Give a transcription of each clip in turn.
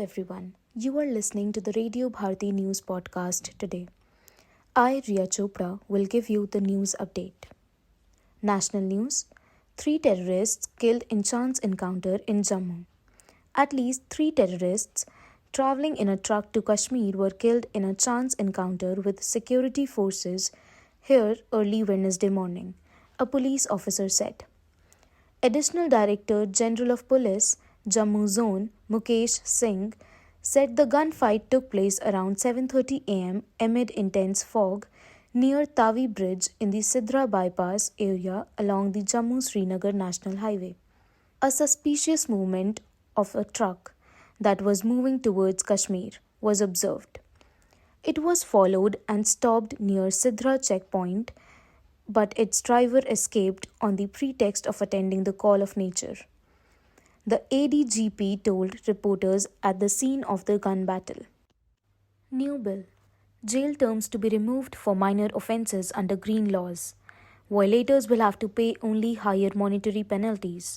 everyone. You are listening to the Radio Bharati News podcast today. I, Riya Chopra, will give you the news update. National news: 3 terrorists killed in chance encounter in Jammu. At least 3 terrorists traveling in a truck to Kashmir were killed in a chance encounter with security forces here early Wednesday morning, a police officer said. Additional Director General of Police, Jammu Zone, Mukesh Singh, said the gunfight took place around 7:30 am amid intense fog near Tawi Bridge in the Sidra bypass area along the Jammu-Srinagar National Highway. A suspicious movement of a truck that was moving towards Kashmir was observed. It was followed and stopped near Sidra checkpoint, but its driver escaped on the pretext of attending the call of nature. The ADGP told reporters at the scene of the gun battle. New bill: jail terms to be removed for minor offences under green laws. Violators will have to pay only higher monetary penalties.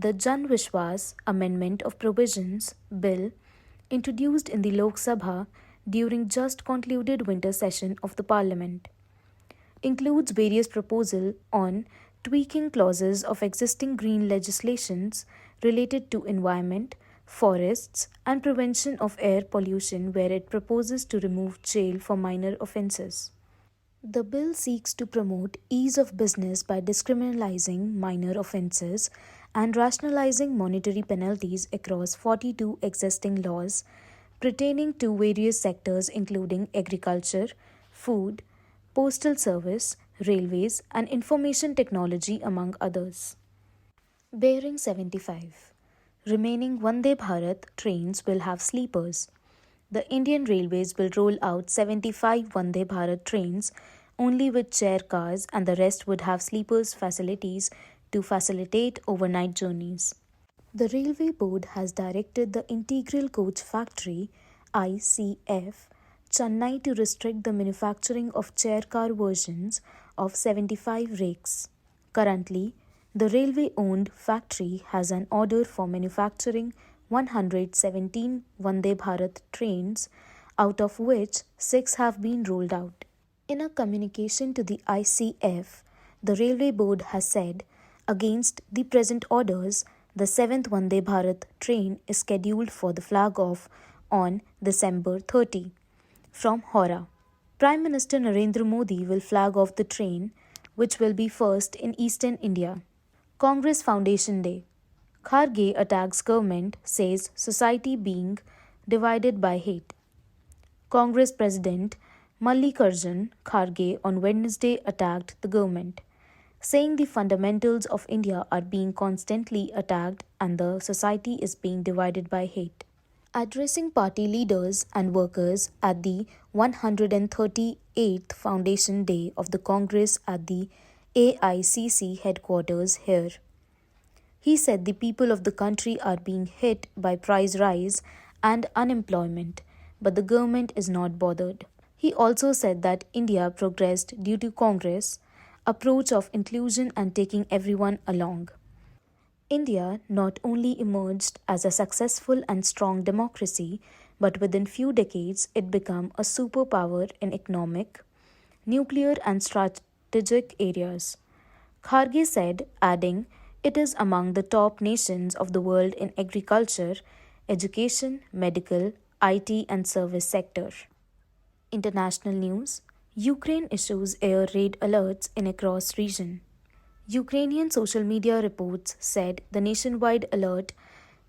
The Jan Vishwas Amendment of Provisions Bill, introduced in the Lok Sabha during just concluded winter session of the Parliament, includes various proposals on tweaking clauses of existing green legislations related to environment, forests, and prevention of air pollution, where it proposes to remove jail for minor offences. The bill seeks to promote ease of business by discriminalizing minor offences and rationalizing monetary penalties across 42 existing laws pertaining to various sectors including agriculture, food, postal service, railways, and information technology, among others. Bearing 75. Remaining Vande Bharat trains will have sleepers. The Indian Railways will roll out 75 Vande Bharat trains only with chair cars, and the rest would have sleepers facilities to facilitate overnight journeys. The Railway Board has directed the Integral Coach Factory (ICF) Chennai to restrict the manufacturing of chair car versions of 75 rakes. Currently, the railway-owned factory has an order for manufacturing 117 Vande Bharat trains, out of which 6 have been rolled out. In a communication to the ICF, the Railway Board has said, against the present orders, the 7th Vande Bharat train is scheduled for the flag off on December 30. From Hora, Prime Minister Narendra Modi will flag off the train, which will be first in eastern India. Congress Foundation Day. Kharge attacks government, says society being divided by hate. Congress President Mallikarjun Kharge on Wednesday attacked the government, saying the fundamentals of India are being constantly attacked and the society is being divided by hate. Addressing party leaders and workers at the 138th Foundation Day of the Congress at the AICC headquarters here, he said the people of the country are being hit by price rise and unemployment, but the government is not bothered. He also said that India progressed due to Congress' approach of inclusion and taking everyone along. India not only emerged as a successful and strong democracy, but within few decades it became a superpower in economic, nuclear and strategic areas. Kharge said, adding, it is among the top nations of the world in agriculture, education, medical, IT and service sector. International news: Ukraine issues air raid alerts in across region. Ukrainian social media reports said the nationwide alert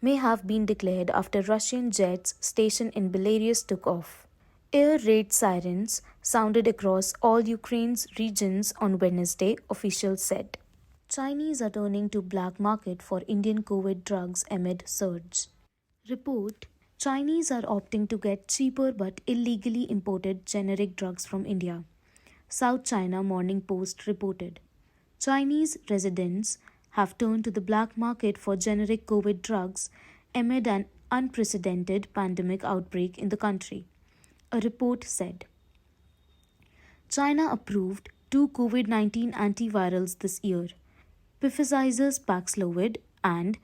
may have been declared after Russian jets stationed in Belarus took off. Air raid sirens sounded across all Ukraine's regions on Wednesday, officials said. Chinese are turning to black market for Indian COVID drugs amid surge. Report: Chinese are opting to get cheaper but illegally imported generic drugs from India. South China Morning Post reported. Chinese residents have turned to the black market for generic COVID drugs amid an unprecedented pandemic outbreak in the country, a report said. China approved 2 COVID-19 antivirals this year, Pfizer Paxlovid and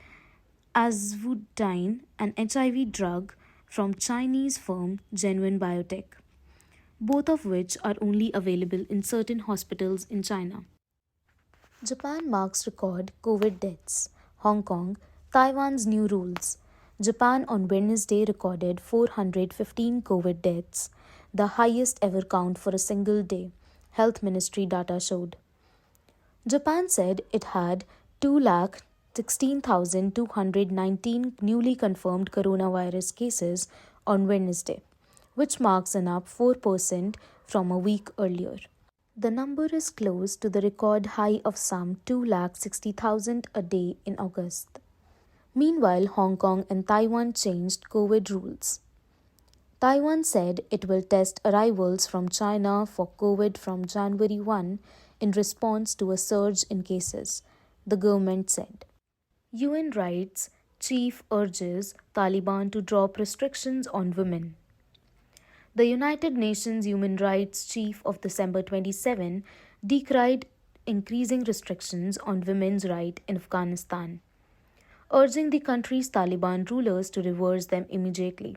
Azvudine, an HIV drug from Chinese firm Genuine Biotech, both of which are only available in certain hospitals in China. Japan marks record COVID deaths. Hong Kong, Taiwan's new rules. Japan on Wednesday recorded 415 COVID deaths, the highest ever count for a single day, Health Ministry data showed. Japan said it had 216,219 newly confirmed coronavirus cases on Wednesday, which marks an up 4% from a week earlier. The number is close to the record high of some 260,000 a day in August. Meanwhile, Hong Kong and Taiwan changed COVID rules. Taiwan said it will test arrivals from China for COVID from January 1 in response to a surge in cases, the government said. UN Rights Chief urges Taliban to drop restrictions on women. The United Nations Human Rights Chief of December 27 decried increasing restrictions on women's rights in Afghanistan, urging the country's Taliban rulers to reverse them immediately.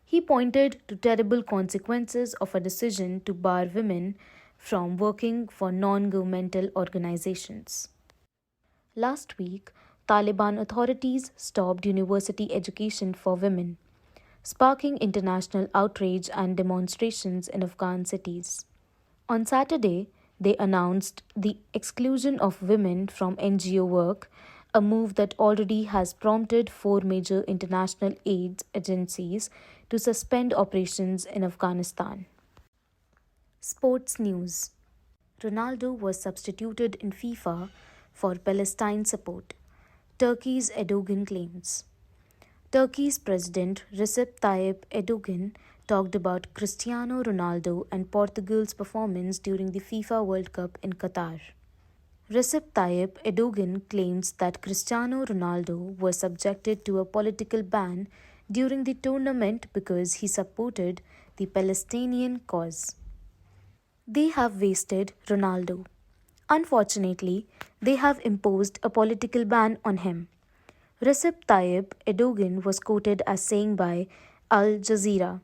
He pointed to terrible consequences of a decision to bar women from working for non-governmental organizations. Last week, Taliban authorities stopped university education for women, sparking international outrage and demonstrations in Afghan cities. On Saturday, they announced the exclusion of women from NGO work, a move that already has prompted four major international aid agencies to suspend operations in Afghanistan. Sports news. Ronaldo was substituted in FIFA for Palestine support, Turkey's Erdogan claims. Turkey's President Recep Tayyip Erdogan talked about Cristiano Ronaldo and Portugal's performance during the FIFA World Cup in Qatar. Recep Tayyip Erdogan claims that Cristiano Ronaldo was subjected to a political ban during the tournament because he supported the Palestinian cause. They have wasted Ronaldo. Unfortunately, they have imposed a political ban on him. Recep Tayyip Erdogan was quoted as saying by Al Jazeera.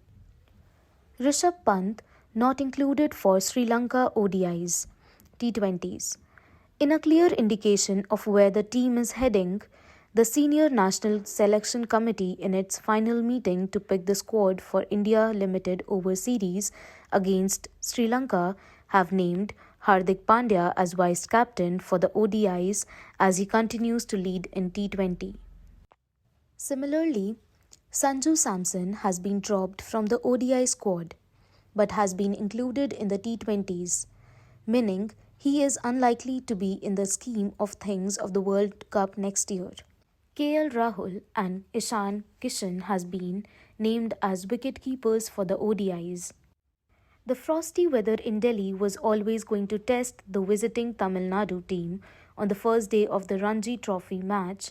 Rishabh Pant not included for Sri Lanka ODIs, T20s. In a clear indication of where the team is heading, the Senior National Selection Committee in its final meeting to pick the squad for India Limited Over Series against Sri Lanka have named Hardik Pandya as vice captain for the ODIs as he continues to lead in T20. Similarly, Sanju Samson has been dropped from the ODI squad but has been included in the T20s, meaning he is unlikely to be in the scheme of things of the World Cup next year. KL Rahul and Ishan Kishan has been named as wicket-keepers for the ODIs. The frosty weather in Delhi was always going to test the visiting Tamil Nadu team on the first day of the Ranji Trophy match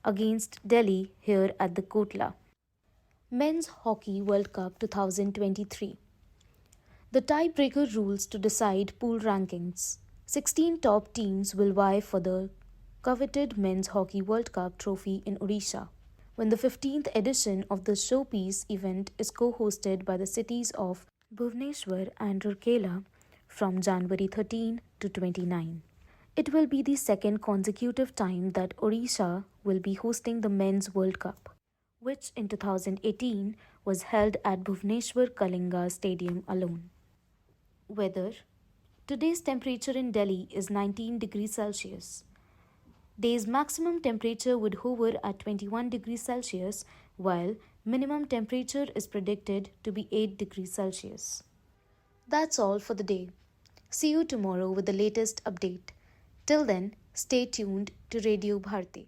against Delhi here at the Kotla. Men's Hockey World Cup 2023. The tiebreaker rules to decide pool rankings. 16 top teams will vie for the coveted Men's Hockey World Cup trophy in Odisha, when the 15th edition of the showpiece event is co-hosted by the cities of Bhubaneswar and Rourkela from January 13 to 29. It will be the second consecutive time that Odisha will be hosting the Men's World Cup, which in 2018 was held at Bhubaneswar Kalinga Stadium alone. Weather. Today's temperature in Delhi is 19 degrees Celsius. Day's maximum temperature would hover at 21 degrees Celsius, while minimum temperature is predicted to be 8 degrees Celsius. That's all for the day. See you tomorrow with the latest update. Till then, stay tuned to Radio Bharati.